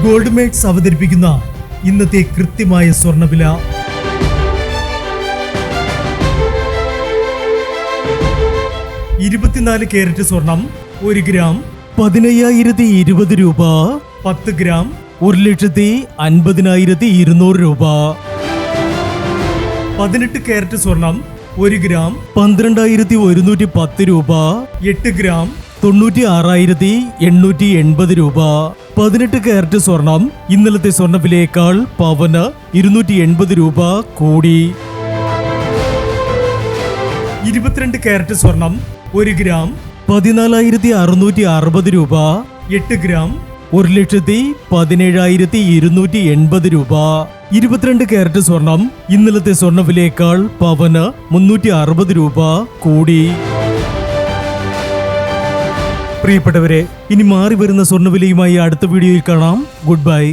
Gold makes അവതരിപ്പിക്കുന്ന ഇന്നത്തെ കൃത്യമായ സ്വർണ്ണവില. 24 കാരറ്റ് സ്വർണം 1 ഗ്രാം 15,020 രൂപ. 10 ഗ്രാം 1,50,200 രൂപ. 18 കാരറ്റ് സ്വർണം 1 ഗ്രാം 12,110 രൂപ. 8 ഗ്രാം 96,880 രൂപ. 18 കാരറ്റ് സ്വർണം ഇന്നലത്തെ സ്വർണ്ണവിലയേക്കാൾ പവന് 280 രൂപ കൂടി. 22 കാരറ്റ് സ്വർണം 1 ഗ്രാം 14,660 രൂപ. 8 ഗ്രാം 1,17,280 രൂപ. 22 കാരറ്റ് സ്വർണം ഇന്നലത്തെ സ്വർണ്ണവിലയേക്കാൾ പവന് 360 രൂപ കൂടി. പ്രിയപ്പെട്ടവരെ, ഇനി മാറി വരുന്ന സ്വർണ്ണവിലയുമായി അടുത്ത വീഡിയോയിൽ കാണാം. Good bye.